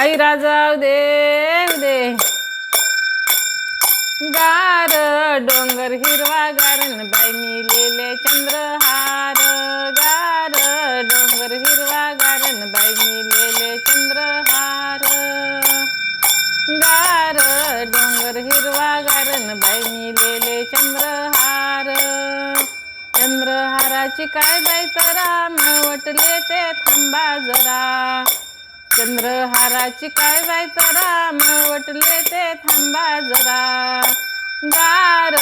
आई राजा उदे गार डोंगर हिरवा गारन बाई मिलेले चंद्रहार गार डोंगर हिरवा गारन बाई मिलेले चंद्रहार गार डोंगर हिरवा गारन बाई मिलेले चंद्रहार चंद्रहाराची काय बाई तरा मळवटले ते थांबा जरा चंद्रहाराची काय बाई तरा मळवटले ते थांबा जरा गार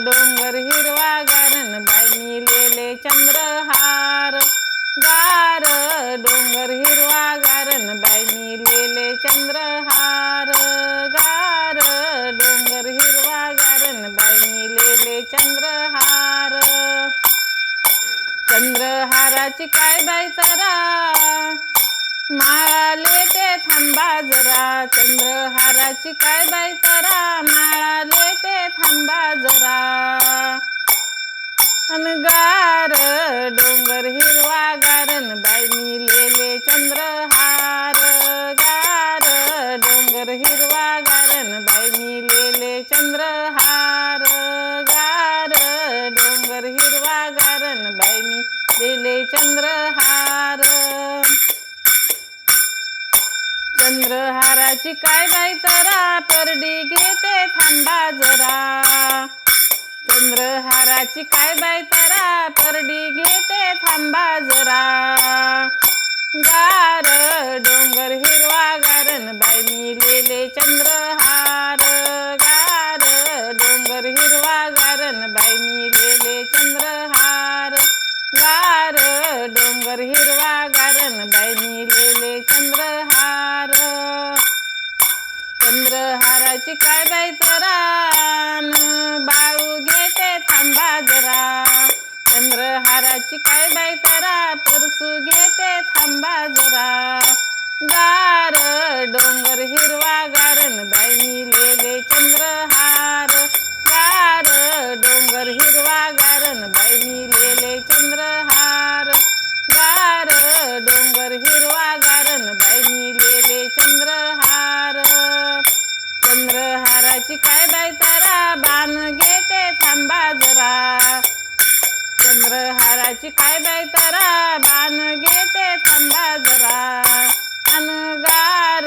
डोंगर हिरवा गारन बाई मिलेले चंद्रहार गार डोंगर हिरवा गारन बाई मिलेले चंद्रहार गार डोंगर हिरवा गारन बाई मिलेले चंद्रहार चंद्रहाराची काय बाई तरा माळाले ते थांबा जरा चंद्रहाराची काय बाई तरा माळाले ते थांबा जरा अनगार डोंगर हिरवा गारन बाई मिलेले चंद्रहार गार डोंगर हिरवा गारन बाई मिलेले चंद्रहार गार डोंगर हिरवा गारन बाई मिलेले चंद्रहार चंद्रहाराची काय बाई तरा परडी घेते थांबा जरा चंद्रहाराची काय बाई तरा परडी घेते थांबा जरा गार डोंगर हिरवा गारन बाई मिलेले चंद्रहार गार डोंगर हिरवा गारन बाई मिलेले चंद्रहार गार डोंगर हिरवा गारन बाई मिलेले चंद्रहार चंद्रहाराची काय बाई तरा बाळू घेते थांबा जरा चंद्रहाराची काय बाई तरा परसू घेते थांबा जरा गार डोंगर हिरवा गारन बाई मिलेले चंद्रहार गार डोंगर हिरवा गारन बाई मिलेले चंद्रहार गार डोंगर हिरवा गारन बाई मिलेले चंद्रहार चंद्रहाराची काय बाई तरा बाण घेते थांबा जरा चंद्रहाराची काय बाई तरा बाण घेते थांबा जरा अनगार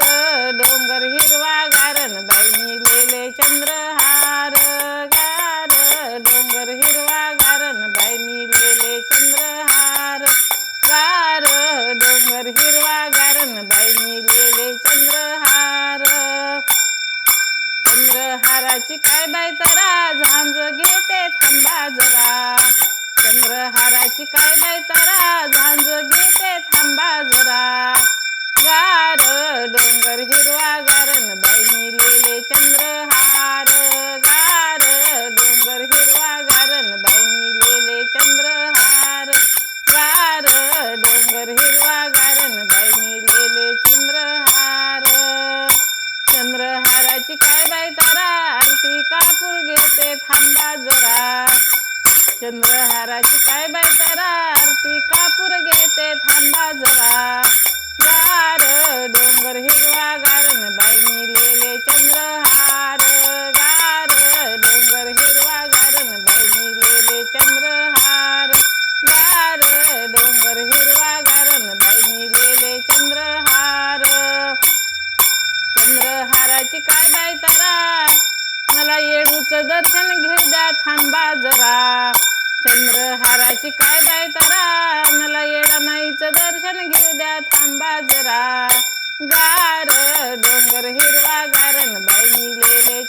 डोंगर हिरवा गारन बाई मिलेले चंद्रहार गार डोंगर हिरवा गारन बाई मिलेले चंद्रहार गार डोंगर हिरवा गारन बाई मिलेले चंद्रहार चंद्रहाराची काय बाई तरा झांज घेते थांबा जरा चंद्रहाराची काय बाई तरा झांज घेते थांबा जरा गार डोंगर हिरवा गारन बाई मिलेले चंद्रहार गार डोंगर हिरवा गारन बाई मिलेले चंद्रहार गार डोंगर हिरवा गारन बाई मिलेले चंद्रहार चंद्रहाराची काय बाई तरा आरती कापूर घेते थांबा जरा चंद्रहाराची काय बाई तरा आरती कापूर घेते थांबा जरा गार डोंगर हिरवा गारन बाई मिलेले चंद्रहार गार डोंगर हिरवा गारन बाई मिलेले चंद्रहार गार डोंगर हिरवा गारन बाई मिलेले चंद्रहार चंद्रहाराची काय बाई तरा मला येडूचं दर्शन घेऊ द्या थांबा जरा चंद्रहाराची काय बाई तरा मला येडामाईचं दर्शन घेऊ द्या थांबा जरा गार डोंगर हिरवा गारन बाई मिलेले